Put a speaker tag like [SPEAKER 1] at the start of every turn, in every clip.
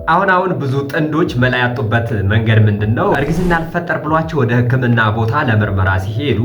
[SPEAKER 1] አሁን ብዙ ጥንዶች መላ ያጡበት መንገድ ምንድነው? እርግዝና አልፈጠር ብሏቸው ወደ ሕክምና ቦታ ለምርመራ ሲሄዱ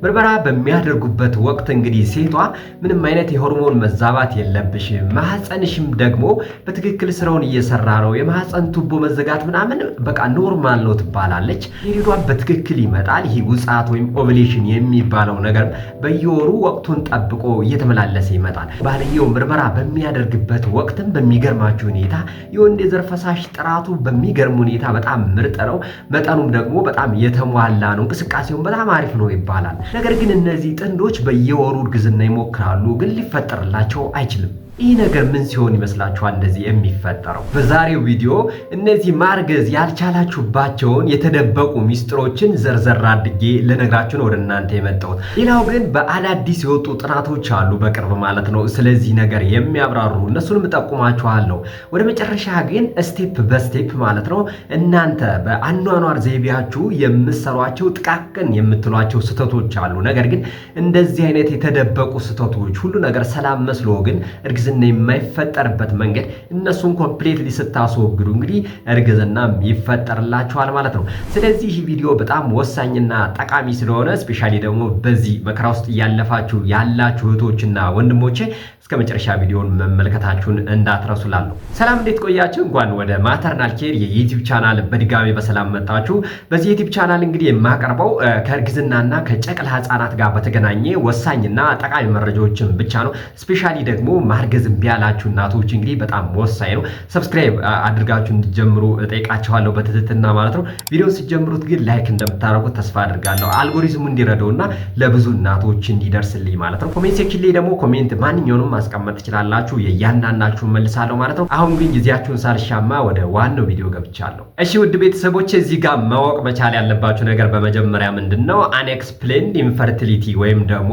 [SPEAKER 1] ምርመራ በሚያደርጉበት ወቅት እንግዲህ ሴቷ ምንም አይነት የሆርሞን መዛባት የለብሽም፣ ማህፀንሽም ደግሞ በትክክል ስራውን እየሰራ ነው፣ የማህፀን ቱቦ መዘጋት ምናምን በቃ ኖርማል ነው ትባላለች። ፔሪዮዷ በትክክል ይመጣል። ይህ ውጻት ወይም ኦቭሌሽን የሚባለው ነገር በየወሩ ወቅቱን ጠብቆ እየተመላለሰ ይመጣል። ባልየው ምርመራ በሚያደርግበት ወቅትም በሚገርማችሁ ሁኔታ የወንድ የዘር ፈሳሽ ጥራቱ በሚገርም ሁኔታ በጣም ምርጥ ነው። መጠኑም ደግሞ በጣም የተሟላ ነው። እንቅስቃሴውም በጣም አሪፍ ነው ይባላል። ነገር ግን እነዚህ ጥንዶች በየወሩ እርግዝና ይሞክራሉ፣ ግን ሊፈጠርላቸው አይችልም። ይህ ነገር ምን ሲሆን ይመስላችኋል እንደዚህ የሚፈጠረው? በዛሬው ቪዲዮ እነዚህ ማርገዝ ያልቻላችሁባቸውን የተደበቁ ሚስጥሮችን ዘርዘር አድርጌ ልነግራችሁ ነው ወደ እናንተ የመጣሁት። ሌላው ግን በአዳዲስ የወጡ ጥናቶች አሉ በቅርብ ማለት ነው ስለዚህ ነገር የሚያብራሩ እነሱንም እጠቁማችኋለሁ። ወደ መጨረሻ ግን ስቴፕ በስቴፕ ማለት ነው እናንተ በአኗኗር ዘይቤያችሁ የምትሰሯቸው ጥቃቅን የምትሏቸው ስህተቶች አሉ። ነገር ግን እንደዚህ አይነት የተደበቁ ስህተቶች ሁሉ ነገር ሰላም መስሎ ግን እርግዝና የማይፈጠርበት መንገድ እነሱን ኮምፕሊትሊ ስታስወግዱ እንግዲህ እርግዝናም ይፈጠርላችኋል ማለት ነው። ስለዚህ ይህ ቪዲዮ በጣም ወሳኝና ጠቃሚ ስለሆነ ስፔሻሊ ደግሞ በዚህ መከራ ውስጥ ያለፋችሁ ያላችሁ እህቶችና ወንድሞቼ እስከ መጨረሻ ቪዲዮን መመልከታችሁን እንዳትረሱላለሁ። ሰላም እንዴት ቆያችሁ? እንኳን ወደ ማተርናል ኬር የዩቲዩብ ቻናል በድጋሚ በሰላም መጣችሁ። በዚህ ዩቲዩብ ቻናል እንግዲህ የማቀርበው ከእርግዝናና ከጨቅላ ህፃናት ጋር በተገናኘ ወሳኝና ጠቃሚ መረጃዎችን ብቻ ነው። ስፔሻሊ ደግሞ ማርገዝ እምቢ ያላችሁ እናቶች እንግዲህ በጣም ወሳኝ ነው። ሰብስክራይብ አድርጋችሁ እንድትጀምሩ እጠይቃችኋለሁ በትህትና ማለት ነው። ቪዲዮውን ስትጀምሩት ግን ላይክ እንደምታደርጉት ተስፋ አድርጋለሁ፣ አልጎሪዝሙ እንዲረዳውና ለብዙ እናቶች እንዲደርስልኝ ማለት ነው። ኮሜንት ሴክሽን ላይ ደግሞ ኮሜንት ማንኛውንም ማስቀመጥ ትችላላችሁ፣ የእያንዳንዳችሁን መልሳለሁ ማለት ነው። አሁን ግን ጊዜያችሁን ሳልሻማ ወደ ዋናው ቪዲዮ ገብቻለሁ። እሺ ውድ ቤተሰቦች እዚህ ጋር ማወቅ መቻል ያለባችሁ ነገር በመጀመሪያ ምንድነው አንኤክስፕሌንድ ኢንፈርቲሊቲ ወይም ደግሞ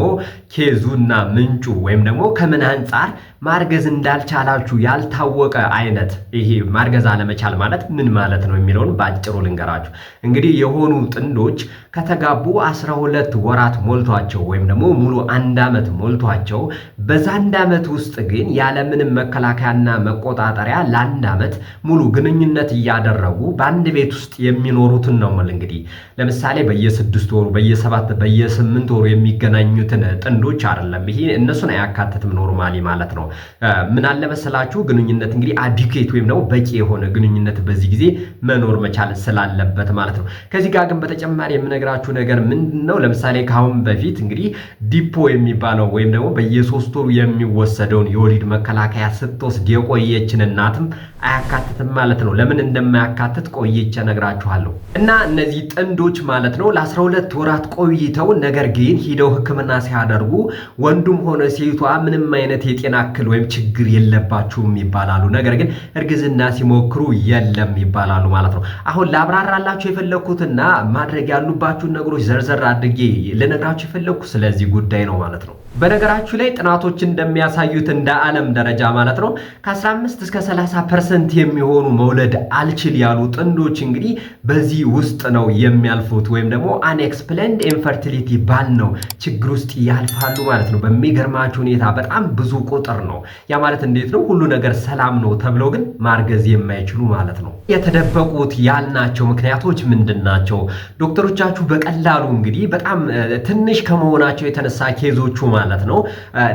[SPEAKER 1] ኬዙና ምንጩ ወይም ደግሞ ከምን አንጻር ማርገዝ እንዳልቻላችሁ ያልታወቀ አይነት ይሄ ማርገዝ አለመቻል ማለት ምን ማለት ነው የሚለውን ባጭሩ ልንገራችሁ። እንግዲህ የሆኑ ጥንዶች ከተጋቡ 12 ወራት ሞልቷቸው ወይም ደግሞ ሙሉ 1 ዓመት ሞልቷቸው በዛ 1 ዓመት ውስጥ ግን ያለምንም መከላከያና መቆጣጠሪያ ለ1 ዓመት ሙሉ ግንኙነት እያደረጉ በአንድ ቤት ውስጥ የሚኖሩትን ነው ማለት እንግዲህ ለምሳሌ በየ6 ወሩ በየ7 በየ8 ወሩ የሚገናኙትን ጥንዶች አይደለም ይሄ እነሱን አያካትትም ኖርማሊ ማለት ነው። ምን አለ መሰላችሁ ግንኙነት እንግዲህ አዲኩዌት ወይም ደግሞ በቂ የሆነ ግንኙነት በዚህ ጊዜ መኖር መቻል ስላለበት ማለት ነው። ከዚህ ጋር ግን በተጨማሪ የምነግራችሁ ነገር ምንድነው ለምሳሌ ካሁን በፊት እንግዲህ ዲፖ የሚባለው ወይም ደግሞ በየ3 ወሩ የሚወሰደውን የወሊድ መከላከያ ስትወስድ የቆየችን እናትም አያካትትም ማለት ነው። ለምን እንደማያካትት ቆይቼ ነግራችኋለሁ። እና እነዚህ ጥንዶች ማለት ነው ለ12 ወራት ቆይተው ነገር ግን ሄደው ሕክምና ሲያደርጉ ወንዱም ሆነ ሴቷ ምንም አይነት የጤና እክል ወይም ችግር የለባችሁም ይባላሉ። ነገር ግን እርግዝና ሲሞክሩ የለም ይባላሉ ማለት ነው። አሁን ላብራራላችሁ የፈለኩትና ማድረግ ያሉባችሁን ነገሮች ዘርዘር አድርጌ ልነግራችሁ የፈለኩ ስለዚህ ጉዳይ ነው ማለት ነው። በነገራችሁ ላይ ጥናቶች እንደሚያሳዩት እንደ ዓለም ደረጃ ማለት ነው ከ15 እስከ 30% የሚሆኑ መውለድ አልችል ያሉ ጥንዶች እንግዲህ በዚህ ውስጥ ነው የሚያልፉት ወይም ደግሞ አንኤክስፕሌንድ ኢንፈርቲሊቲ ባል ነው ችግር ውስጥ ያልፋሉ ማለት ነው። በሚገርማችሁ ሁኔታ በጣም ብዙ ቁጥር ነው። ያ ማለት እንዴት ነው ሁሉ ነገር ሰላም ነው ተብለው ግን ማርገዝ የማይችሉ ማለት ነው። የተደበቁት ያልናቸው ምክንያቶች ምንድናቸው? ዶክተሮቻችሁ በቀላሉ እንግዲህ በጣም ትንሽ ከመሆናቸው የተነሳ ኬዞቹ ማለት ነው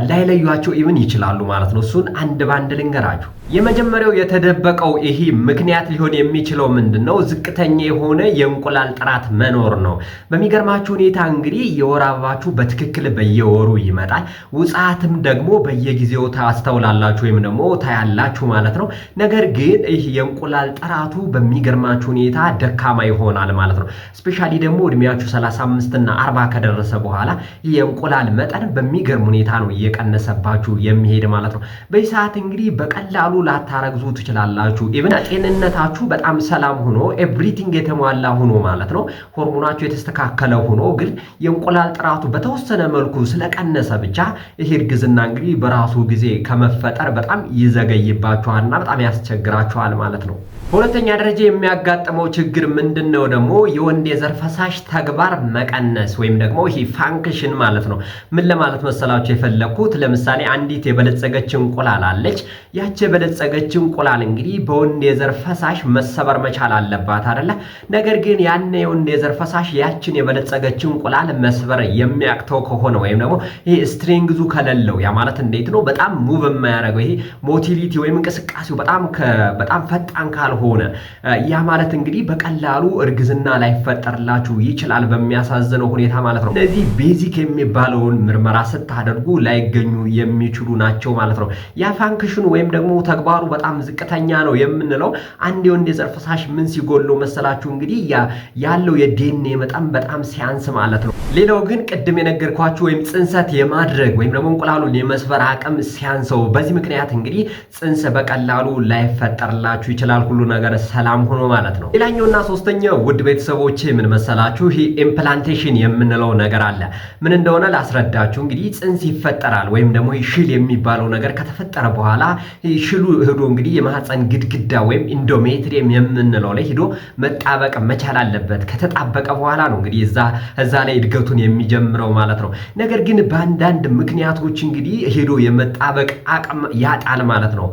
[SPEAKER 1] ላይለዩዋቸው ኢቭን ይችላሉ ማለት ነው። እሱን አንድ ባንድ ልንገራችሁ። የመጀመሪያው የተደበቀው ይሄ ምክንያት ሊሆን የሚችለው ምንድነው? ዝቅተኛ የሆነ የእንቁላል ጥራት መኖር ነው። በሚገርማችሁ ሁኔታ እንግዲህ የወር አበባችሁ በትክክል በየወሩ ይመጣል። ውጻትም ደግሞ በየጊዜው ታስተውላላችሁ ወይም ደግሞ ታያላችሁ ማለት ነው። ነገር ግን ይሄ የእንቁላል ጥራቱ በሚገርማችሁ ሁኔታ ደካማ ይሆናል ማለት ነው። ስፔሻሊ ደግሞ እድሜያችሁ 35 እና 40 ከደረሰ በኋላ የእንቁላል መጠን በሚገርም ሁኔታ ነው እየቀነሰባችሁ የሚሄድ ማለት ነው። በዚህ ሰዓት እንግዲህ በቀላሉ ላታረግዙ ትችላላችሁ። ኢቭን ጤንነታችሁ በጣም ሰላም ሆኖ ኤቭሪቲንግ የተሟላ ሆኖ ማለት ነው ሆርሞናችሁ የተስተካከለ ሆኖ ግን የእንቁላል ጥራቱ በተወሰነ መልኩ ስለቀነሰ ብቻ ይሄ እርግዝና እንግዲህ በራሱ ጊዜ ከመፈጠር በጣም ይዘገይባችኋልና በጣም ያስቸግራችኋል ማለት ነው። በሁለተኛ ደረጃ የሚያጋጥመው ችግር ምንድነው ደግሞ የወንድ የዘር ፈሳሽ ተግባር መቀነስ ወይም ደግሞ ይሄ ፋንክሽን ማለት ነው። ምን ለማለት መሰላችሁ የፈለኩት ለምሳሌ አንዲት የበለጸገች እንቁላል አለች። ያቺ የበለጸገች እንቁላል እንግዲህ በወንድ የዘር ፈሳሽ መሰበር መቻል አለባት አይደለ? ነገር ግን ያን የወንድ የዘር ፈሳሽ ያችን የበለጸገች እንቁላል መስበር የሚያቅተው ከሆነ ወይም ደግሞ ይሄ ስትሬንግዙ ከሌለው ያ ማለት እንዴት ነው? በጣም ሙቭ የማያደርገው ይሄ ሞቲሊቲ ወይም እንቅስቃሴው በጣም ፈጣን ካልሆነ ያ ማለት እንግዲህ በቀላሉ እርግዝና ላይፈጠርላችሁ ይችላል በሚያሳዝነው ሁኔታ ማለት ነው። እነዚህ ቤዚክ የሚባለውን ምርመራ ስታደርጉ ላይገኙ የሚችሉ ናቸው ማለት ነው። ያ ፋንክሽኑ ወይም ደግሞ ተግባሩ በጣም ዝቅተኛ ነው የምንለው አንድ የወንድ የዘር ፈሳሽ ምን ሲጎለው መሰላችሁ? እንግዲህ ያለው የዲኤንኤ መጠን በጣም ሲያንስ ማለት ነው። ሌላው ግን ቅድም የነገርኳችሁ ወይም ጽንሰት የማድረግ ወይም ደግሞ እንቁላሉን የመስበር አቅም ሲያንሰው በዚህ ምክንያት እንግዲህ ጽንስ በቀላሉ ላይፈጠርላችሁ ይችላል። ሁሉ ነገር ሰላም ሆኖ ማለት ነው። ሌላኛውና ሶስተኛው ውድ ቤተሰቦቼ ምን መሰላችሁ? ይሄ ኢምፕላንቴሽን የምንለው ነገር አለ። ምን እንደሆነ ላስረዳችሁ። እንግዲህ ጽንስ ይፈጠራል ወይም ደግሞ ሽል የሚባለው ነገር ከተፈጠረ በኋላ ሽሉ ሄዶ እንግዲህ የማህፀን ግድግዳ ወይም ኢንዶሜትሪየም የምንለው ላይ ሄዶ መጣበቅ መቻል አለበት። ከተጣበቀ በኋላ ነው እንግዲህ እዛ ላይ እድገቱን የሚጀምረው ማለት ነው። ነገር ግን በአንዳንድ ምክንያቶች እንግዲህ ሄዶ የመጣበቅ አቅም ያጣል ማለት ነው።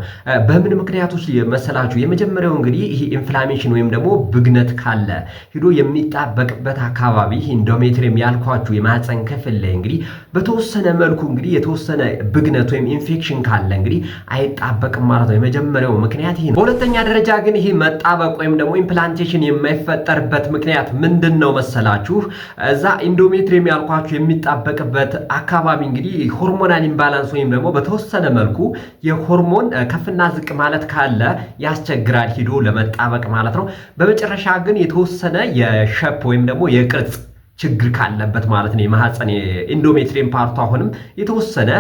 [SPEAKER 1] በምን ምክንያቶች መሰላችሁ? የመጀመሪያው እንግዲህ ይሄ ኢንፍላሜሽን ወይም ደግሞ ብግነት ካለ ሄዶ የሚጣበቅበት አካባቢ ኢንዶሜትሪየም ያልኳችሁ የማህፀን ክፍል ላይ እንግዲህ በተወሰነ መልኩ እንግዲህ የተወሰነ ብግነት ወይም ኢንፌክሽን ካለ እንግዲህ አይጣበቅም ማለት ነው። የመጀመሪያው ምክንያት ይሄ ነው። በሁለተኛ ደረጃ ግን ይሄ መጣበቅ ወይም ደግሞ ኢምፕላንቴሽን የማይፈጠርበት ምክንያት ምንድነው መሰላችሁ? እዛ ኢንዶሜትሪየም ያልኳችሁ የሚጣበቅበት አካባቢ እንግዲህ ሆርሞናል ኢምባላንስ ወይም ደግሞ በተወሰነ መልኩ የሆርሞን ከፍና ዝቅ ማለት ካለ ያስቸግራል ሂዶ ለመጣበቅ ማለት ነው። በመጨረሻ ግን የተወሰነ የሸፕ ወይም ደግሞ የቅርጽ ችግር ካለበት ማለት ነው የማህፀን ኢንዶሜትሪየም ፓርቱ አሁንም የተወሰነ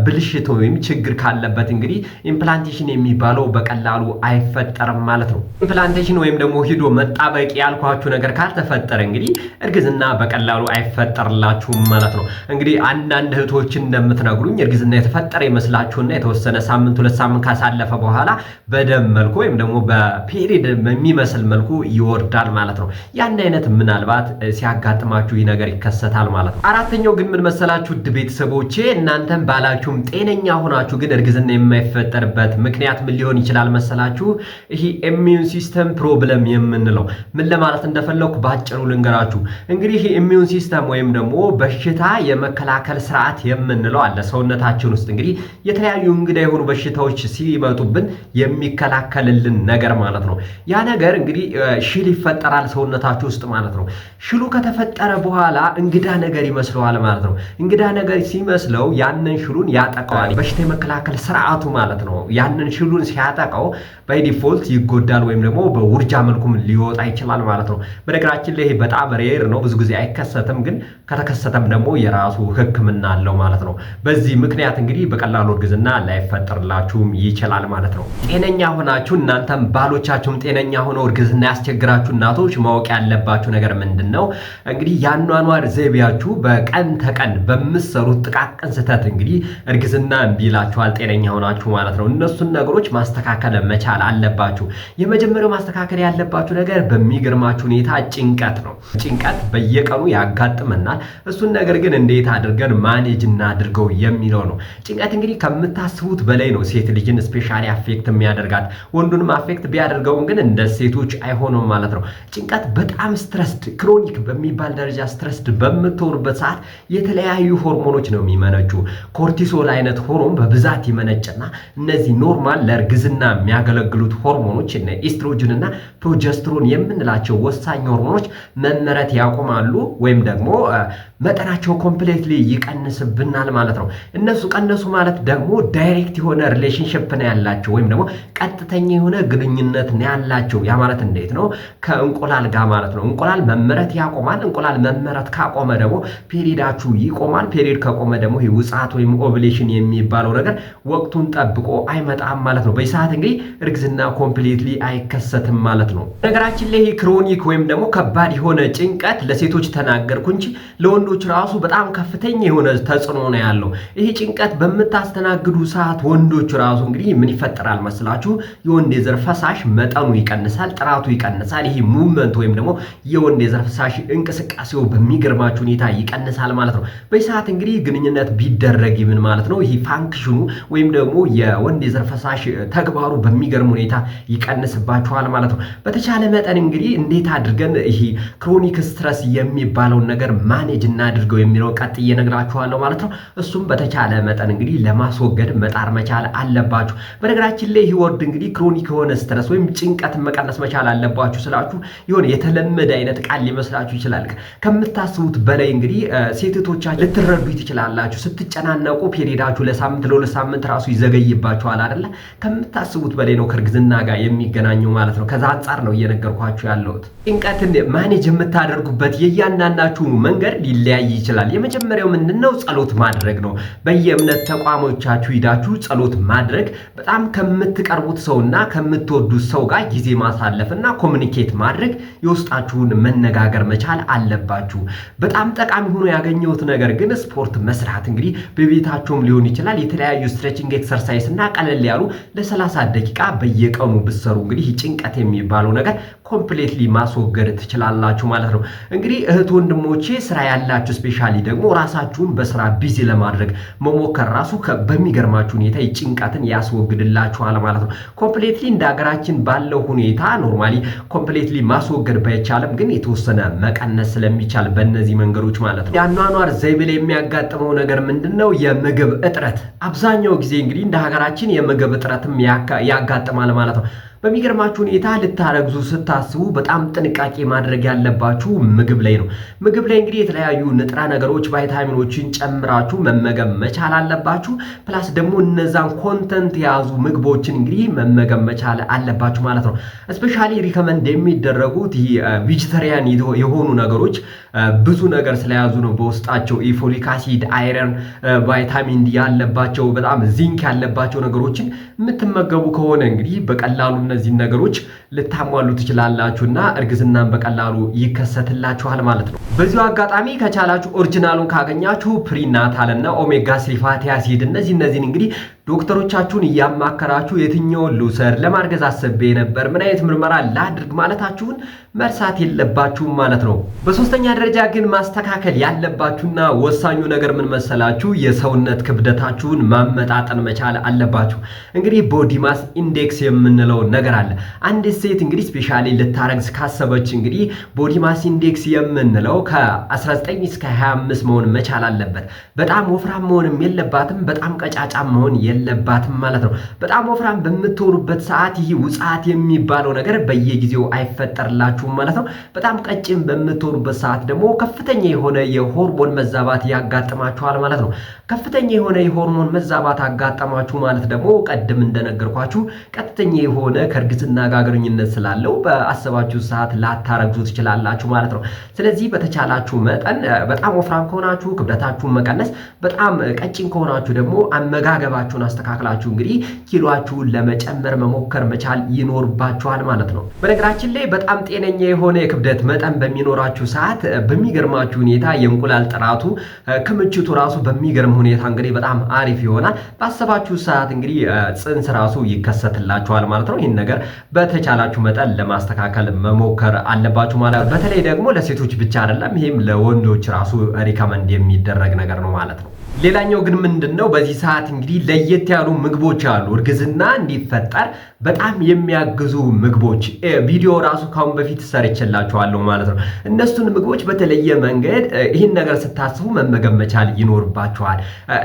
[SPEAKER 1] ብልሽት ወይም ችግር ካለበት እንግዲህ ኢምፕላንቴሽን የሚባለው በቀላሉ አይፈጠርም ማለት ነው። ኢምፕላንቴሽን ወይም ደግሞ ሂዶ መጣበቅ ያልኳችሁ ነገር ካልተፈጠረ እንግዲህ እርግዝና በቀላሉ አይፈጠርላችሁም ማለት ነው። እንግዲህ አንዳንድ እህቶችን እንደምትነግሩኝ እርግዝና የተፈጠረ ይመስላችሁና የተወሰነ ሳምንት 2 ሳምንት ካሳለፈ በኋላ በደም መልኩ ወይም ደግሞ በፔሪድ የሚመስል መልኩ ይወርዳል ማለት ነው። ያን አይነት ምናልባት ሲያጋጥማ ይህ ነገር ይከሰታል ማለት ነው። አራተኛው ግን ምን መሰላችሁ ውድ ቤተሰቦቼ? እናንተም ባላችሁም ጤነኛ ሆናችሁ ግን እርግዝና የማይፈጠርበት ምክንያት ምን ሊሆን ይችላል መሰላችሁ? ይሄ ኢሚዩን ሲስተም ፕሮብለም የምንለው ምን ለማለት እንደፈለኩ ባጭሩ ልንገራችሁ። እንግዲህ ይሄ ኢሚዩን ሲስተም ወይም ደግሞ በሽታ የመከላከል ስርዓት የምንለው አለ ሰውነታችን ውስጥ እንግዲህ የተለያዩ እንግዳ የሆኑ በሽታዎች ሲመጡብን የሚከላከልልን ነገር ማለት ነው። ያ ነገር እንግዲህ ሽል ይፈጠራል ሰውነታችሁ ውስጥ ማለት ነው። ሽሉ ከተፈጠረ በኋላ እንግዳ ነገር ይመስለዋል ማለት ነው። እንግዳ ነገር ሲመስለው ያንን ሽሉን ያጠቃዋል። በሽታ የመከላከል ስርዓቱ ማለት ነው። ያንን ሽሉን ሲያጠቃው ባይ ዲፎልት ይጎዳል ወይም ደግሞ በውርጃ መልኩም ሊወጣ ይችላል ማለት ነው። በነገራችን ላይ በጣም ሬር ነው፣ ብዙ ጊዜ አይከሰትም። ግን ከተከሰተም ደግሞ የራሱ ሕክምና አለው ማለት ነው። በዚህ ምክንያት እንግዲህ በቀላሉ እርግዝና ላይፈጠርላችሁም ይችላል ማለት ነው። ጤነኛ ሆናችሁ እናንተም ባሎቻችሁም ጤነኛ ሆነው እርግዝና ያስቸግራችሁ እናቶች ማወቅ ያለባችሁ ነገር ምንድነው? እንግዲህ ያኗኗር ዘይቤያችሁ በቀን ተቀን በምትሰሩት ጥቃቅን ስህተት እንግዲህ እርግዝና እምቢ ይላችኋል ጤነኛ ሆናችሁ ማለት ነው። እነሱን ነገሮች ማስተካከል መቻል አለባችሁ። የመጀመሪያው ማስተካከል ያለባችሁ ነገር በሚገርማችሁ ሁኔታ ጭንቀት ነው። ጭንቀት በየቀኑ ያጋጥመናል። እሱን ነገር ግን እንዴት አድርገን ማኔጅ እናድርገው የሚለው ነው። ጭንቀት እንግዲህ ከምታስቡት በላይ ነው ሴት ልጅን ስፔሻሊ አፌክት የሚያደርጋት። ወንዱንም አፌክት ቢያደርገውም ግን እንደ ሴቶች አይሆንም ማለት ነው። ጭንቀት በጣም ስትረስድ ክሮኒክ በሚባል ደረጃ ስትረስድ በምትሆኑበት ሰዓት የተለያዩ ሆርሞኖች ነው የሚመነጩ። ኮርቲሶል አይነት ሆርሞን በብዛት ይመነጭና እነዚህ ኖርማል ለእርግዝና የሚያገለግሉት ሆርሞኖች እነ ኢስትሮጅን እና ፕሮጀስትሮን የምንላቸው ወሳኝ ሆርሞኖች መመረት ያቆማሉ ወይም ደግሞ መጠናቸው ኮምፕሌትሊ ይቀንስብናል ማለት ነው። እነሱ ቀነሱ ማለት ደግሞ ዳይሬክት የሆነ ሪሌሽንሺፕ ነው ያላቸው ወይም ደግሞ ቀጥተኛ የሆነ ግንኙነት ነው ያላቸው። ያ ማለት እንዴት ነው? ከእንቁላል ጋር ማለት ነው። እንቁላል መመረት ያቆማል። እንቁላል መመረት ካቆመ ደግሞ ፔሪዳችሁ ይቆማል። ፔሪድ ከቆመ ደግሞ ይሄ ውጻት ወይም ኦቭሌሽን የሚባለው ነገር ወቅቱን ጠብቆ አይመጣም ማለት ነው። በሰዓት እንግዲህ እርግዝና ኮምፕሊትሊ አይከሰትም ማለት ነው። ነገራችን ላይ ክሮኒክ ወይም ደግሞ ከባድ የሆነ ጭንቀት ለሴቶች ተናገርኩ እንጂ ለወንዶች ራሱ በጣም ከፍተኛ የሆነ ተጽዕኖ ነው ያለው። ይሄ ጭንቀት በምታስተናግዱ ሰዓት ወንዶች ራሱ እንግዲህ ምን ይፈጠራል መስላችሁ? የወንድ የዘር ፈሳሽ መጠኑ ይቀንሳል፣ ጥራቱ ይቀንሳል። ይሄ ሙቭመንት ወይም ደግሞ የወንድ የዘር ፈሳሽ እንቅስቃሴ እንቅስቃሴው በሚገርማችሁ ሁኔታ ይቀንሳል ማለት ነው። በሰዓት እንግዲህ ግንኙነት ቢደረግ ምን ማለት ነው? ይሄ ፋንክሽኑ ወይም ደግሞ የወንድ የዘር ፈሳሽ ተግባሩ በሚገርም ሁኔታ ይቀንስባችኋል ማለት ነው። በተቻለ መጠን እንግዲህ እንዴት አድርገን ይሄ ክሮኒክ ስትረስ የሚባለውን ነገር ማኔጅ እናድርገው የሚለው ቀጥዬ እነግራችኋለሁ ማለት ነው። እሱም በተቻለ መጠን እንግዲህ ለማስወገድ መጣር መቻል አለባችሁ። በነገራችን ላይ ይህ ወርድ እንግዲህ ክሮኒክ የሆነ ስትረስ ወይም ጭንቀትን መቀነስ መቻል አለባችሁ ስላችሁ የሆነ የተለመደ አይነት ቃል ሊመስላችሁ ይችላል። ከምታስቡት በላይ እንግዲህ ሴቶቻችሁ ልትረዱ ትችላላችሁ። ስትጨናነቁ ፔሪዳችሁ ለሳምንት ለሁለት ሳምንት ራሱ ይዘገይባችኋል አይደለ? ከምታስቡት በላይ ነው ከእርግዝና ጋር የሚገናኘው ማለት ነው። ከዛ አንጻር ነው እየነገርኳችሁ ያለሁት። ጭንቀትን ማኔጅ የምታደርጉበት የእያንዳንዳችሁ መንገድ ሊለያይ ይችላል። የመጀመሪያው ምንድነው? ጸሎት ማድረግ ነው። በየእምነት ተቋሞቻችሁ ሂዳችሁ ጸሎት ማድረግ፣ በጣም ከምትቀርቡት ሰውና ከምትወዱት ሰው ጋር ጊዜ ማሳለፍና ኮሚኒኬት ማድረግ፣ የውስጣችሁን መነጋገር መቻል አለባችሁ። በጣም ጠቃሚ ሆኖ ያገኘሁት ነገር ግን ስፖርት መስራት እንግዲህ በቤታችሁም ሊሆን ይችላል። የተለያዩ ስትሬቺንግ ኤክሰርሳይዝ እና ቀለል ያሉ ለ30 ደቂቃ በየቀኑ ብትሰሩ እንግዲህ ጭንቀት የሚባለው ነገር ኮምፕሊትሊ ማስወገድ ትችላላችሁ ማለት ነው። እንግዲህ እህት ወንድሞቼ ስራ ያላችሁ ስፔሻሊ ደግሞ ራሳችሁን በስራ ቢዚ ለማድረግ መሞከር ራሱ በሚገርማችሁ ሁኔታ ጭንቀትን ያስወግድላችኋል ማለት ነው። ኮምፕሊትሊ እንደ ሀገራችን ባለው ሁኔታ ኖርማሊ ኮምፕሊትሊ ማስወገድ ባይቻልም ግን የተወሰነ መቀነስ ስለሚቻል በእነዚህ መንገዶች ማለት ነው። የአኗኗር ዘይቤ ላይ የሚያጋጥመው ነገር ምንድነው? የምግብ እጥረት። አብዛኛው ጊዜ እንግዲህ እንደ ሀገራችን የምግብ እጥረትም ያጋጥማል ማለት ነው። በሚገርማችሁ ሁኔታ ልታረግዙ ስታስቡ በጣም ጥንቃቄ ማድረግ ያለባችሁ ምግብ ላይ ነው። ምግብ ላይ እንግዲህ የተለያዩ ንጥረ ነገሮች ቫይታሚኖችን ጨምራችሁ መመገብ መቻል አለባችሁ። ፕላስ ደግሞ እነዛን ኮንተንት የያዙ ምግቦችን እንግዲህ መመገብ መቻል አለባችሁ ማለት ነው። ስፔሻሊ ሪከመንድ የሚደረጉት ቬጂተሪያን የሆኑ ነገሮች ብዙ ነገር ስለያዙ ነው በውስጣቸው ፎሊክ አሲድ፣ አይረን፣ ቫይታሚን ዲ ያለባቸው በጣም ዚንክ ያለባቸው ነገሮችን የምትመገቡ ከሆነ እንግዲህ በቀላሉ እነዚህን ነገሮች ልታሟሉ ትችላላችሁና እርግዝናን በቀላሉ ይከሰትላችኋል ማለት ነው። በዚሁ አጋጣሚ ከቻላችሁ ኦሪጂናሉን ካገኛችሁ ፕሪናታል እና ኦሜጋ 3 ፋቲ አሲድ እነዚህን እንግዲህ ዶክተሮቻችሁን እያማከራችሁ የትኛውን ልውሰድ፣ ለማርገዝ አስቤ ነበር፣ ምን አይነት ምርመራ ላድርግ ማለታችሁን መርሳት የለባችሁም ማለት ነው። በሶስተኛ ደረጃ ግን ማስተካከል ያለባችሁና ወሳኙ ነገር ምን መሰላችሁ? የሰውነት ክብደታችሁን ማመጣጠን መቻል አለባችሁ። እንግዲህ ቦዲ ማስ ኢንዴክስ የምንለው ነገር አለ። አንዲት ሴት እንግዲህ ስፔሻሊ ልታረግዝ ካሰበች እንግዲህ ቦዲ ማስ ኢንዴክስ የምንለው ከ19 እስከ 25 መሆን መቻል አለበት። በጣም ወፍራም መሆንም የለባትም፣ በጣም ቀጫጫም መሆን የለባትም ማለት ነው። በጣም ወፍራም በምትሆኑበት ሰዓት ይህ ውጻት የሚባለው ነገር በየጊዜው አይፈጠርላችሁም ማለት ነው። በጣም ቀጭን በምትሆኑበት ሰዓት ደግሞ ከፍተኛ የሆነ የሆርሞን መዛባት ያጋጥማችኋል ማለት ነው። ከፍተኛ የሆነ የሆርሞን መዛባት አጋጠማችሁ ማለት ደግሞ ቀድም እንደነገርኳችሁ ቀጥተኛ የሆነ ከእርግዝና ጋር ግንኙነት ስላለው በአሰባችሁ ሰዓት ላታረግዙ ትችላላችሁ ማለት ነው። ስለዚህ በተቻላችሁ መጠን በጣም ወፍራም ከሆናችሁ ክብደታችሁን መቀነስ፣ በጣም ቀጭን ከሆናችሁ ደግሞ አመጋገባችሁን አስተካክላችሁ እንግዲህ ኪሎአችሁን ለመጨመር መሞከር መቻል ይኖርባችኋል ማለት ነው። በነገራችን ላይ በጣም ጤነኛ የሆነ የክብደት መጠን በሚኖራችሁ ሰዓት በሚገርማችሁ ሁኔታ የእንቁላል ጥራቱ ክምችቱ ራሱ በሚገርም ሁኔታ እንግዲህ በጣም አሪፍ ይሆናል። ባሰባችሁ ሰዓት እንግዲህ ጽንስ ራሱ ይከሰትላችኋል ማለት ነው። ይህን ነገር በተቻላችሁ መጠን ለማስተካከል መሞከር አለባችሁ ማለት ነው። በተለይ ደግሞ ለሴቶች ብቻ አይደለም፣ ይሄም ለወንዶች ራሱ ሪከመንድ የሚደረግ ነገር ነው ማለት ነው። ሌላኛው ግን ምንድነው? በዚህ ሰዓት እንግዲህ ለየት ያሉ ምግቦች አሉ እርግዝና እንዲፈጠር በጣም የሚያግዙ ምግቦች። ቪዲዮ ራሱ ካሁን በፊት ሰርቼላችኋለሁ ማለት ነው። እነሱን ምግቦች በተለየ መንገድ ይህን ነገር ስታስቡ መመገብ መቻል ይኖርባችኋል።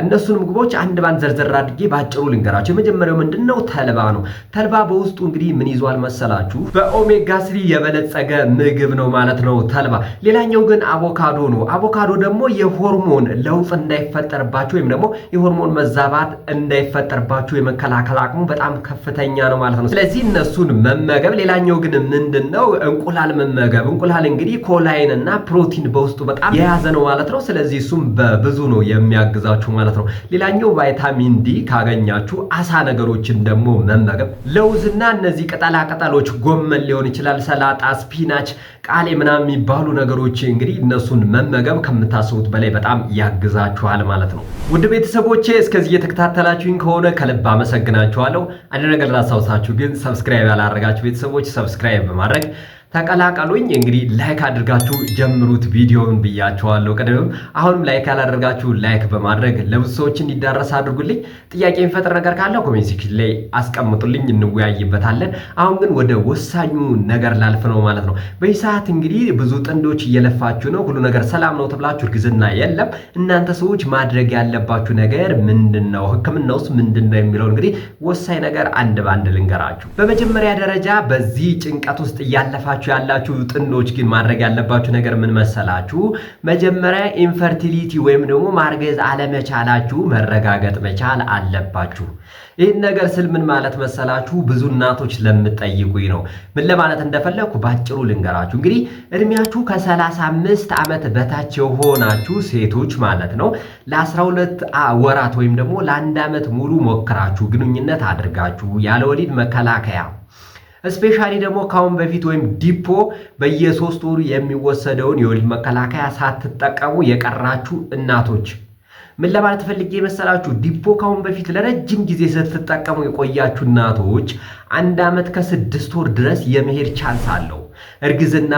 [SPEAKER 1] እነሱን ምግቦች አንድ ባንድ ዘርዘር አድርጌ ባጭሩ ልንገራችሁ። የመጀመሪያው ምንድነው? ተልባ ነው። ተልባ በውስጡ እንግዲህ ምን ይዟል መሰላችሁ? በኦሜጋ 3 የበለጸገ ምግብ ነው ማለት ነው ተልባ። ሌላኛው ግን አቮካዶ ነው። አቮካዶ ደግሞ የሆርሞን ለውጥ እንዳይፈጠርባችሁ ወይም ደግሞ የሆርሞን መዛባት እንዳይፈጠርባችሁ የመከላከል አቅሙ በጣም ከፍተኛ ነው ማለት ነው። ስለዚህ እነሱን መመገብ። ሌላኛው ግን ምንድነው? እንቁላል መመገብ። እንቁላል እንግዲህ ኮላይን እና ፕሮቲን በውስጡ በጣም የያዘ ነው ማለት ነው። ስለዚህ እሱም በብዙ ነው የሚያግዛችሁ ማለት ነው። ሌላኛው ቫይታሚን ዲ ካገኛችሁ አሳ ነገሮችን ደግሞ መመገብ። ለውዝና እነዚህ ቅጠላ ቅጠሎች ጎመን ሊሆን ይችላል፣ ሰላጣ፣ ስፒናች፣ ቃሌ ምናምን የሚባሉ ነገሮች እንግዲህ እነሱን መመገብ ከምታስቡት በላይ በጣም ያግዛችኋል ማለት ነው። ውድ ቤተሰቦቼ እስከዚህ የተከታተላችሁኝ ከሆነ ከልብ አመሰግናችኋለሁ። አንድ ነገር ላስታውሳችሁ ግን ሰብስክራይብ ያላደረጋችሁ ቤተሰቦች ሰብስክራይብ በማድረግ ተቀላቀሉኝ። እንግዲህ ላይክ አድርጋችሁ ጀምሩት ቪዲዮውን ብያችኋለሁ። ቀደም አሁንም ላይክ ያላደረጋችሁ ላይክ በማድረግ ለብዙ ሰዎች እንዲዳረስ አድርጉልኝ። ጥያቄ የሚፈጥር ነገር ካለ ኮሜንት ሴክሽን ላይ አስቀምጡልኝ፣ እንወያይበታለን። አሁን ግን ወደ ወሳኙ ነገር ላልፍ ነው ማለት ነው። በዚህ ሰዓት እንግዲህ ብዙ ጥንዶች እየለፋችሁ ነው፣ ሁሉ ነገር ሰላም ነው ተብላችሁ እርግዝና የለም። እናንተ ሰዎች ማድረግ ያለባችሁ ነገር ምንድነው? ህክምናውስ ምንድነው የሚለው እንግዲህ ወሳኝ ነገር አንድ ባንድ ልንገራችሁ። በመጀመሪያ ደረጃ በዚህ ጭንቀት ውስጥ እያለፋችሁ ያላችሁ ጥንዶች ግን ማድረግ ያለባችሁ ነገር ምን መሰላችሁ? መጀመሪያ ኢንፈርቲሊቲ ወይም ደግሞ ማርገዝ አለመቻላችሁ መረጋገጥ መቻል አለባችሁ። ይህን ነገር ስል ምን ማለት መሰላችሁ? ብዙ እናቶች ለምትጠይቁኝ ነው። ምን ለማለት እንደፈለኩ ባጭሩ ልንገራችሁ። እንግዲህ እድሜያችሁ ከ35 ዓመት በታች የሆናችሁ ሴቶች ማለት ነው ለ12 ወራት ወይም ደግሞ ለ1 ዓመት ሙሉ ሞክራችሁ ግንኙነት አድርጋችሁ ያለ ወሊድ መከላከያ ስፔሻሊ ደግሞ ካሁን በፊት ወይም ዲፖ በየ3 ወሩ የሚወሰደውን የወሊድ መከላከያ ሳትጠቀሙ የቀራችሁ እናቶች ምን ለማለት ፈልጌ መሰላችሁ? ዲፖ ካሁን በፊት ለረጅም ጊዜ ስትጠቀሙ የቆያችሁ እናቶች 1 ዓመት ከ6 ወር ድረስ የመሄድ ቻንስ አለው እርግዝና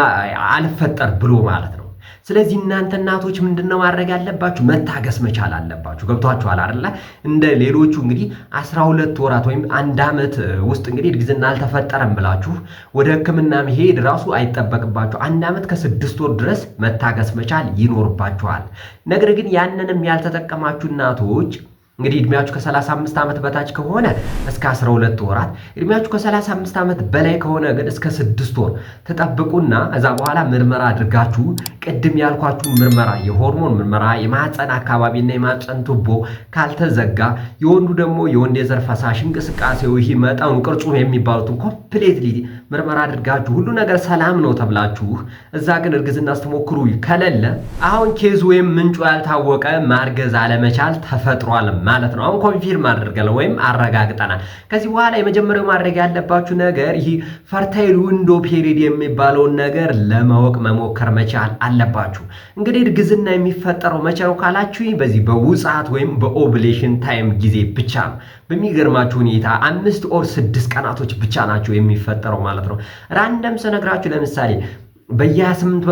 [SPEAKER 1] አልፈጠር ብሎ ማለት ነው። ስለዚህ እናንተ እናቶች ምንድነው ማድረግ ያለባችሁ? መታገስ መቻል አለባችሁ። ገብቷችኋል አይደል? እንደ ሌሎቹ እንግዲህ 12 ወራት ወይም 1 ዓመት ውስጥ እንግዲህ እርግዝና አልተፈጠረም ብላችሁ ወደ ሕክምና መሄድ ራሱ አይጠበቅባችሁ። 1 ዓመት ከ6 ወር ድረስ መታገስ መቻል ይኖርባችኋል። ነገር ግን ያንንም ያልተጠቀማችሁ እናቶች እንግዲህ እድሜያችሁ ከ35 ዓመት በታች ከሆነ እስከ 12 ወራት፣ እድሜያችሁ ከ35 ዓመት በላይ ከሆነ ግን እስከ 6 ወር ተጠብቁና እዛ በኋላ ምርመራ አድርጋችሁ ቅድም ያልኳችሁ ምርመራ የሆርሞን ምርመራ የማህፀን አካባቢና የማህፀን ቱቦ ካልተዘጋ የወንዱ ደግሞ የወንድ የዘር ፈሳሽ እንቅስቃሴው ይሄ መጠኑ ቅርጹ የሚባሉትን ኮምፕሊትሊ ምርመራ አድርጋችሁ ሁሉ ነገር ሰላም ነው ተብላችሁ እዛ ግን እርግዝና ስትሞክሩ ከሌለ አሁን ኬዝ ወይም ምንጩ ያልታወቀ ማርገዝ አለመቻል ተፈጥሯል ማለት ነው። አሁን ኮንፊርም አድርገናል ወይም አረጋግጠናል። ከዚህ በኋላ የመጀመሪያው ማድረግ ያለባችሁ ነገር ይሄ ፈርታይል ዊንዶ ፔሪድ የሚባለውን ነገር ለማወቅ መሞከር መቻል አለባችሁ። እንግዲህ እርግዝና የሚፈጠረው መቼ ነው ካላችሁ በዚህ በውጻት ወይም በኦቭሌሽን ታይም ጊዜ ብቻ ነው። በሚገርማችሁ ሁኔታ 5 ኦር 6 ቀናቶች ብቻ ናቸው የሚፈጠረው ማለት ነው። ራንደም ስነግራችሁ ለምሳሌ በየ28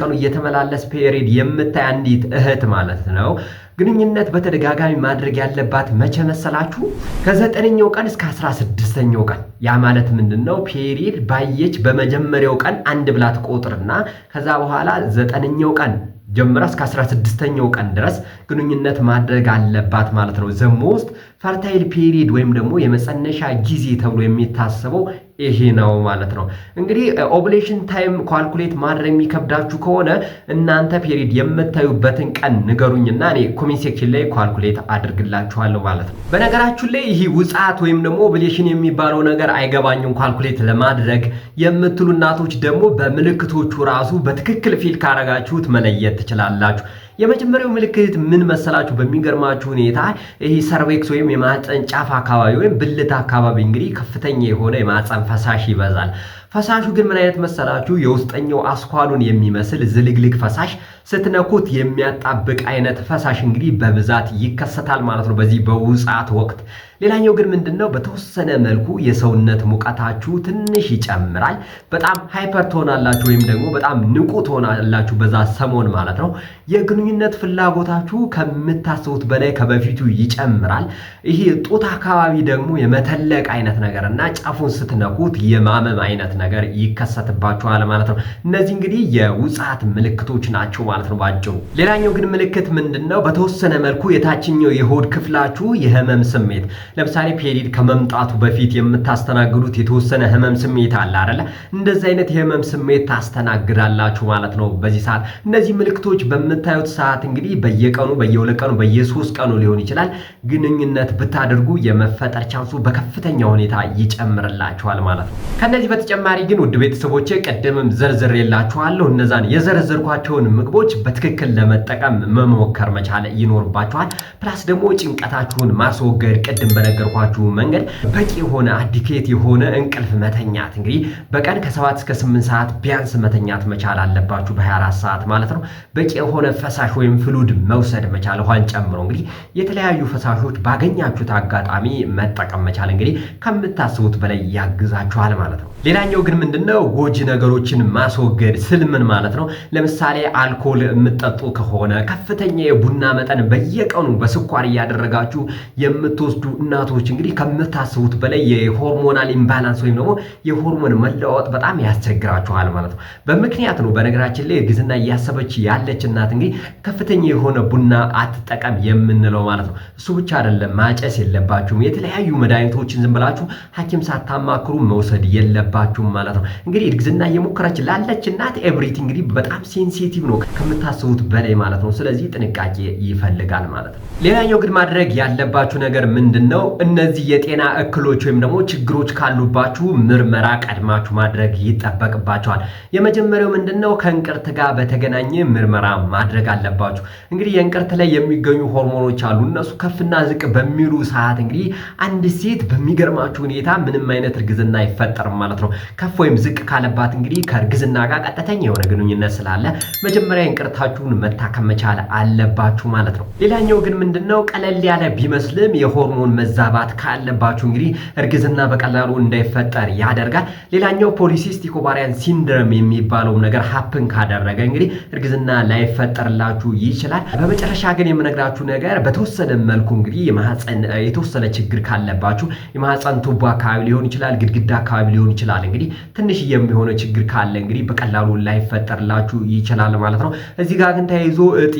[SPEAKER 1] ቀኑ እየተመላለስ ፔሪድ የምታይ አንዲት እህት ማለት ነው ግንኙነት በተደጋጋሚ ማድረግ ያለባት መቼ መሰላችሁ? ከ9ኛው ቀን እስከ 16ኛው ቀን። ያ ማለት ምንድነው? ፔሪድ ባየች በመጀመሪያው ቀን አንድ ብላ ትቆጥርና ከዛ በኋላ 9ኛው ቀን ጀምራ እስከ 16ኛው ቀን ድረስ ግንኙነት ማድረግ አለባት ማለት ነው። ዘሞስት ፈርታይል ፔሪድ ወይም ደግሞ የመጸነሻ ጊዜ ተብሎ የሚታሰበው ይሄ ነው ማለት ነው። እንግዲህ ኦቭሌሽን ታይም ኳልኩሌት ማድረግ የሚከብዳችሁ ከሆነ እናንተ ፔሪድ የምታዩበትን ቀን ንገሩኝና እኔ ኮሜንት ሴክሽን ላይ ኳልኩሌት አድርግላችኋለሁ ማለት ነው። በነገራችሁ ላይ ይሄ ውጻት ወይም ደግሞ ኦቭሌሽን የሚባለው ነገር አይገባኝም ኳልኩሌት ለማድረግ የምትሉ እናቶች ደግሞ በምልክቶቹ ራሱ በትክክል ፊል ካረጋችሁት መለየት ትችላላችሁ። የመጀመሪያው ምልክት ምን መሰላችሁ? በሚገርማችሁ ሁኔታ ይሄ ሰርቬክስ ወይም የማህፀን ጫፍ አካባቢ ወይም ብልት አካባቢ እንግዲህ ከፍተኛ የሆነ የማህፀን ፈሳሽ ይበዛል። ፈሳሹ ግን ምን አይነት መሰላችሁ? የውስጠኛው አስኳሉን የሚመስል ዝልግልግ ፈሳሽ ስትነኩት የሚያጣብቅ አይነት ፈሳሽ እንግዲህ በብዛት ይከሰታል ማለት ነው በዚህ በውጻት ወቅት። ሌላኛው ግን ምንድነው? በተወሰነ መልኩ የሰውነት ሙቀታችሁ ትንሽ ይጨምራል። በጣም ሃይፐር ትሆናላችሁ ወይም ደግሞ በጣም ንቁ ትሆናላችሁ በዛ ሰሞን ማለት ነው። የግንኙነት ፍላጎታችሁ ከምታስቡት በላይ ከበፊቱ ይጨምራል። ይሄ ጡት አካባቢ ደግሞ የመተለቅ አይነት ነገርና ጫፉን ስትነኩት የማመም አይነት ነገር ይከሰትባችኋል ማለት ነው። እነዚህ እንግዲህ የውጻት ምልክቶች ናቸው ማለት ነው ባጭሩ። ሌላኛው ግን ምልክት ምንድነው? በተወሰነ መልኩ የታችኛው የሆድ ክፍላችሁ የህመም ስሜት ለምሳሌ ፔሪድ ከመምጣቱ በፊት የምታስተናግዱት የተወሰነ ህመም ስሜት አለ አይደል? እንደዚህ አይነት የህመም ስሜት ታስተናግዳላችሁ ማለት ነው በዚህ ሰዓት። እነዚህ ምልክቶች በምታዩት ሰዓት እንግዲህ በየቀኑ በየ2 ቀኑ በየ3 ቀኑ ሊሆን ይችላል ግንኙነት ብታደርጉ የመፈጠር ቻንሱ በከፍተኛ ሁኔታ ይጨምርላችኋል ማለት ነው። ከነዚህ በተጨማሪ ግን ውድ ቤተሰቦቼ ቀደምም ዘርዝሬላችኋለሁ እነዛን የዘረዘርኳቸውን ምግቦች በትክክል ለመጠቀም መሞከር መቻል ይኖርባችኋል። ፕላስ ደግሞ ጭንቀታችሁን ማስወገድ ቅድም በነገርኳችሁ መንገድ በቂ የሆነ አዲኬት የሆነ እንቅልፍ መተኛት እንግዲህ በቀን ከ7 እስከ 8 ሰዓት ቢያንስ መተኛት መቻል አለባችሁ በ24 ሰዓት ማለት ነው። በቂ የሆነ ፈሳሽ ወይም ፍሉድ መውሰድ መቻል ውሃን ጨምሮ እንግዲህ የተለያዩ ፈሳሾች ባገኛችሁት አጋጣሚ መጠቀም መቻል እንግዲህ ከምታስቡት በላይ ያግዛችኋል ማለት ነው። ሌላኛው ግን ምንድነው ጎጂ ነገሮችን ማስወገድ ስልምን ማለት ነው። ለምሳሌ አልኮል የምትጠጡ ከሆነ ከፍተኛ የቡና መጠን በየቀኑ በስኳር እያደረጋችሁ የምትወስዱ እናቶች እንግዲህ ከምታስቡት በላይ የሆርሞናል ኢምባላንስ ወይም ደግሞ የሆርሞን መለዋወጥ በጣም ያስቸግራችኋል ማለት ነው። በምክንያት ነው በነገራችን ላይ እርግዝና እያሰበች ያለች እናት እንግዲህ ከፍተኛ የሆነ ቡና አትጠቀም የምንለው ማለት ነው። እሱ ብቻ አይደለም፣ ማጨስ የለባችሁም። የተለያዩ መድኃኒቶችን ዝም ብላችሁ ሐኪም ሳታማክሩ መውሰድ የለባችሁም ማለት ነው። እንግዲህ እርግዝና እየሞከረች ላለች እናት ኤቭሪቲንግ እንግዲህ በጣም ሴንሲቲቭ ነው ከምታስቡት በላይ ማለት ነው። ስለዚህ ጥንቃቄ ይፈልጋል ማለት ነው። ሌላኛው ግን ማድረግ ያለባችሁ ነገር ምንድነው? እነዚህ የጤና እክሎች ወይም ደግሞ ችግሮች ካሉባችሁ ምርመራ ቀድማችሁ ማድረግ ይጠበቅባችኋል። የመጀመሪያው ምንድነው? ከእንቅርት ጋር በተገናኘ ምርመራ ማድረግ አለባችሁ። እንግዲህ የእንቅርት ላይ የሚገኙ ሆርሞኖች አሉ። እነሱ ከፍና ዝቅ በሚሉ ሰዓት እንግዲህ አንድ ሴት በሚገርማችሁ ሁኔታ ምንም አይነት እርግዝና አይፈጠርም ማለት ነው። ከፍ ወይም ዝቅ ካለባት እንግዲህ ከእርግዝና ጋር ቀጥተኛ የሆነ ግንኙነት ስላለ መጀመሪያ እንቅርታችሁን መታከም መቻል አለባችሁ ማለት ነው። ሌላኛው ግን ምንድነው? ቀለል ያለ ቢመስልም የሆርሞን መዛባት ካለባችሁ እንግዲህ እርግዝና በቀላሉ እንዳይፈጠር ያደርጋል። ሌላኛው ፖሊሲስቲክ ኦቫሪያን ሲንድሮም የሚባለው ነገር ሀፕን ካደረገ እንግዲህ እርግዝና ላይፈጠርላችሁ ይችላል። በመጨረሻ ግን የምነግራችሁ ነገር በተወሰነ መልኩ እንግዲህ የማህፀን የተወሰነ ችግር ካለባችሁ የማህፀን ቱቦ አካባቢ ሊሆን ይችላል፣ ግድግዳ አካባቢ ሊሆን ይችላል። እንግዲህ ትንሽ የሚሆነ ችግር ካለ እንግዲህ በቀላሉ ላይፈጠርላችሁ ይችላል ማለት ነው። እዚህ ጋር ግን ተያይዞ እጢ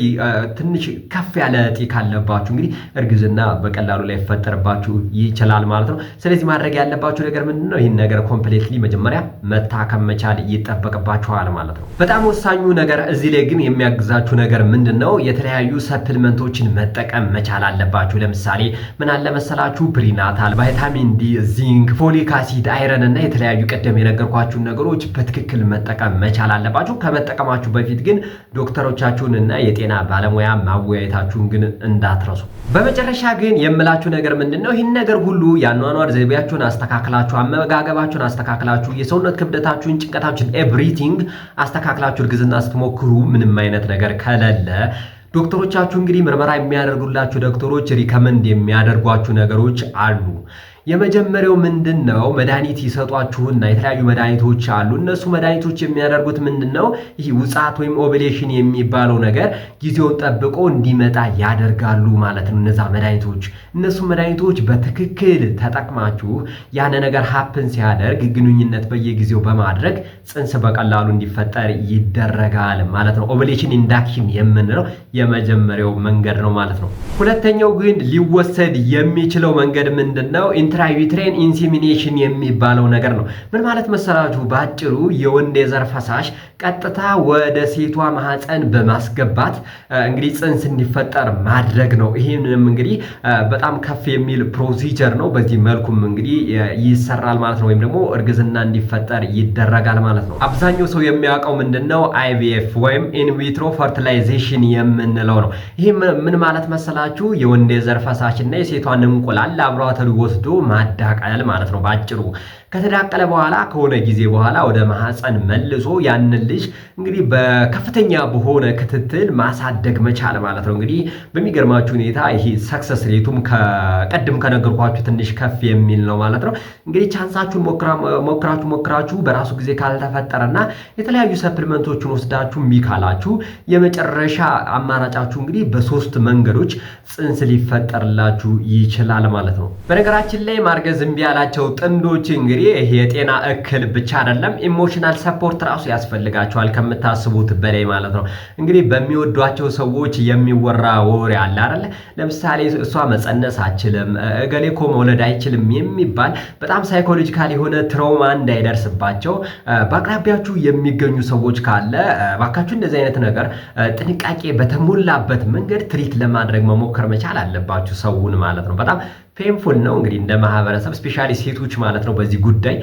[SPEAKER 1] ትንሽ ከፍ ያለ እጢ ካለባችሁ እንግዲህ እርግዝና በቀላሉ ላይፈጠርባችሁ ይችላል ማለት ነው። ስለዚህ ማድረግ ያለባችሁ ነገር ምንድነው? ይህን ነገር ኮምፕሊትሊ መጀመሪያ መታከም መቻል ይጠበቅባችኋል ማለት ነው። በጣም ወሳኙ ነገር እዚህ ላይ ግን የሚያግዛችሁ ነገር ምንድነው? የተለያዩ ሰፕልመንቶችን መጠቀም መቻል አለባችሁ። ለምሳሌ ምን አለ መሰላችሁ? ፕሪናታል፣ ቫይታሚን ዲ፣ ዚንክ፣ ፎሊክ አሲድ፣ አይረን እና የተለያዩ ቀደም የነገርኳችሁን ነገሮች በትክክል መጠቀም መቻል አለባችሁ። ከመጠቀማችሁ በፊት ግን ዶክተሮቻችሁን እና የጤና ባለሙያ ማወያየታችሁን ግን እንዳትረሱ። በመጨረሻ ግን የምላችሁ ነገር ምንድነው? ይህን ነገር ሁሉ የአኗኗር ዘይቤያችሁን አስተካክላችሁ፣ አመጋገባችሁን አስተካክላችሁ፣ የሰውነት ክብደታችሁን፣ ጭንቀታችሁን ኤቭሪቲንግ አስተካክላችሁ እርግዝና ስትሞክሩ ምንም አይነት ነገር ከሌለ ዶክተሮቻችሁ እንግዲህ ምርመራ የሚያደርጉላችሁ ዶክተሮች ሪከመንድ የሚያደርጓችሁ ነገሮች አሉ። የመጀመሪያው ምንድነው? መድኃኒት ይሰጧችሁና የተለያዩ መድኃኒቶች አሉ። እነሱ መድኃኒቶች የሚያደርጉት ምንድነው? ይህ ውጻት ወይም ኦቭሌሽን የሚባለው ነገር ጊዜውን ጠብቆ እንዲመጣ ያደርጋሉ ማለት ነው። እነሱ መድኃኒቶች በትክክል ተጠቅማችሁ ያን ነገር ሀፕን ሲያደርግ ግንኙነት በየጊዜው በማድረግ ጽንስ በቀላሉ እንዲፈጠር ይደረጋል ማለት ነው። ኦቭሌሽን ኢንዳክሽን የምንለው የመጀመሪያው መንገድ ነው ማለት ነው። ሁለተኛው ግን ሊወሰድ የሚችለው መንገድ ምንድነው? ኢንትራዩትሬን ኢንሴሚኔሽን የሚባለው ነገር ነው። ምን ማለት መሰላችሁ? በአጭሩ የወንድ የዘር ፈሳሽ ቀጥታ ወደ ሴቷ ማህፀን በማስገባት እንግዲህ ጽንስ እንዲፈጠር ማድረግ ነው። ይሄንም እንግዲህ በጣም ከፍ የሚል ፕሮሲጀር ነው። በዚህ መልኩም እንግዲህ ይሰራል ማለት ነው። ወይም ደግሞ እርግዝና እንዲፈጠር ይደረጋል ማለት ነው። አብዛኛው ሰው የሚያውቀው ምንድነው? አይቪኤፍ ወይም ኢንቪትሮ ፈርቲላይዜሽን የምንለው ነው። ይሄ ምን ማለት መሰላችሁ? የወንድ የዘር ፈሳሽና የሴቷን እንቁላል ላብራቶሪ ወስዶ ማዳቀል ማለት ነው። ባጭሩ ከተዳቀለ በኋላ ከሆነ ጊዜ በኋላ ወደ ማህፀን መልሶ ያንን ልጅ እንግዲህ በከፍተኛ በሆነ ክትትል ማሳደግ መቻል ማለት ነው። እንግዲህ በሚገርማችሁ ሁኔታ ይሄ ሰክሰስ ሬቱም ከቀድም ከነገርኳችሁ ትንሽ ከፍ የሚል ነው ማለት ነው። እንግዲህ ቻንሳችሁን ሞክራችሁ በራሱ ጊዜ ካልተፈጠረና የተለያዩ ሰፕሊመንቶችን ወስዳችሁ ሚካላችሁ የመጨረሻ አማራጫችሁ እንግዲህ በሶስት መንገዶች ጽንስ ሊፈጠርላችሁ ይችላል ማለት ነው። በነገራችን ላይ ማርገዝ እምቢ ያላቸው ጥንዶች እንግዲህ ይሄ የጤና እክል ብቻ አይደለም፣ ኢሞሽናል ሰፖርት ራሱ ያስፈልጋቸዋል ከምታስቡት በላይ ማለት ነው። እንግዲህ በሚወዷቸው ሰዎች የሚወራ ወሬ አለ አይደል? ለምሳሌ እሷ መጸነስ አችልም፣ እገሌ እኮ መውለድ አይችልም የሚባል በጣም ሳይኮሎጂካል የሆነ ትራውማ እንዳይደርስባቸው በአቅራቢያችሁ የሚገኙ ሰዎች ካለ ባካችሁ እንደዚህ አይነት ነገር ጥንቃቄ በተሞላበት መንገድ ትሪት ለማድረግ መሞከር መቻል አለባችሁ ሰውን ማለት ነው። በጣም ፔንፉል ነው እንግዲህ እንደ ማህበረሰብ ስፔሻሊ ሴቶች ማለት ነው። በዚህ ጉዳይ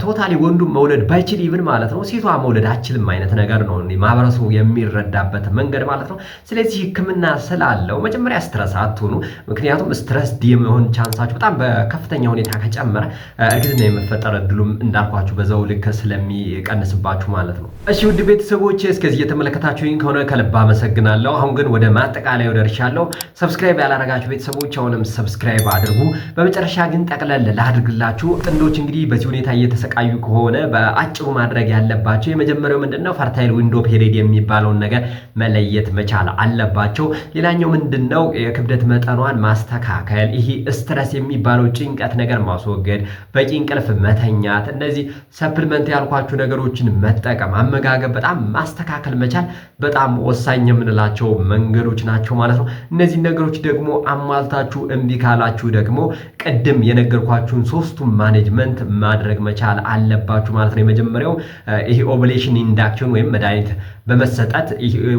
[SPEAKER 1] ቶታሊ ወንዱ መውለድ ባይችል ይብን ማለት ነው ሴቷ መውለድ አችልም አይነት ነገር ነው ማህበረሰቡ የሚረዳበት መንገድ ማለት ነው። ስለዚህ ሕክምና ስላለው መጀመሪያ ስትረስ አትሆኑ። ምክንያቱም ስትረስ የመሆን ቻንሳችሁ በጣም በከፍተኛ ሁኔታ ከጨመረ እርግዝና የመፈጠር እድሉም እንዳልኳችሁ በዛው ልክ ስለሚቀንስባችሁ ማለት ነው። እሺ ውድ ቤተሰቦች እስከዚህ እየተመለከታችሁኝ ከሆነ ከልብ አመሰግናለሁ። አሁን ግን ወደ ማጠቃለያው ደርሻለሁ። ሰብስክራይብ ያላረጋችሁ ቤተሰቦች አሁንም ሰብስክራይብ አድርጉ። በመጨረሻ ግን ጠቅለል ላድርግላችሁ ጥንዶች እንግዲህ እንግዲህ በዚህ ሁኔታ እየተሰቃዩ ከሆነ በአጭሩ ማድረግ ያለባቸው የመጀመሪያው ምንድነው ፈርታይል ዊንዶ ፔሪድ የሚባለውን ነገር መለየት መቻል አለባቸው። ሌላኛው ምንድነው የክብደት መጠኗን ማስተካከል፣ ይሄ ስትረስ የሚባለው ጭንቀት ነገር ማስወገድ፣ በቂ እንቅልፍ መተኛት፣ እነዚህ ሰፕሊመንት ያልኳችሁ ነገሮችን መጠቀም፣ አመጋገብ በጣም ማስተካከል መቻል በጣም ወሳኝ የምንላቸው መንገዶች ናቸው ማለት ነው። እነዚህ ነገሮች ደግሞ አሟልታችሁ እምቢ ካላችሁ ደግሞ ቅድም የነገርኳችሁን ሶስቱም ማኔጅመንት ማድረግ መቻል አለባችሁ ማለት ነው። የመጀመሪያው ይሄ ኦቭሌሽን ኢንዳክሽን ወይም መድኃኒት በመሰጠት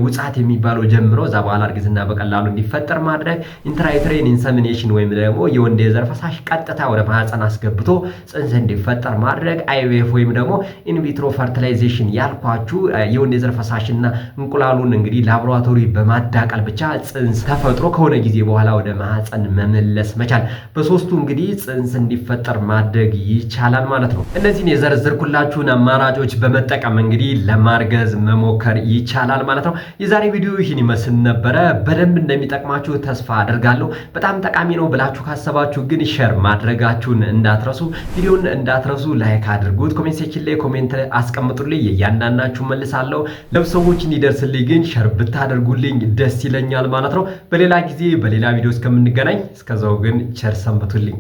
[SPEAKER 1] ውጻት የሚባለው ጀምሮ እዛ በኋላ እርግዝና በቀላሉ እንዲፈጠር ማድረግ፣ ኢንትራዩትሬን ኢንሰሚኔሽን ወይም ደግሞ የወንድ የዘር ፈሳሽ ቀጥታ ወደ ማህፀን አስገብቶ ጽንስ እንዲፈጠር ማድረግ፣ አይቪኤፍ ወይም ደግሞ ኢንቪትሮ ፈርቲላይዜሽን ያልኳችሁ የወንድ የዘር ፈሳሽና እንቁላሉን እንግዲህ ላቦራቶሪ በማዳቀል ብቻ ጽንስ ተፈጥሮ ከሆነ ጊዜ በኋላ ወደ ማህፀን መመለስ መቻል። በሶስቱ እንግዲህ ጽንስ እንዲፈጠር ማድረግ ይቻላል ማለት ነው። እነዚህን የዘረዘርኩላችሁን አማራጮች በመጠቀም እንግዲህ ለማርገዝ መሞከር ይቻላል ማለት ነው። የዛሬ ቪዲዮ ይህን ይመስል ነበረ። በደንብ እንደሚጠቅማችሁ ተስፋ አድርጋለሁ። በጣም ጠቃሚ ነው ብላችሁ ካሰባችሁ ግን ሼር ማድረጋችሁን እንዳትረሱ፣ ቪዲዮን እንዳትረሱ ላይክ አድርጉት፣ ኮሜንት ሴክሽን ላይ ኮሜንት አስቀምጡልኝ፣ እያንዳንዳችሁ መልሳለሁ። ለብዙዎች እንዲደርስልኝ ግን ሼር ብታደርጉልኝ ደስ ይለኛል ማለት ነው። በሌላ ጊዜ በሌላ ቪዲዮ እስከምንገናኝ እስከዛው ግን ቸር ሰንብቱልኝ።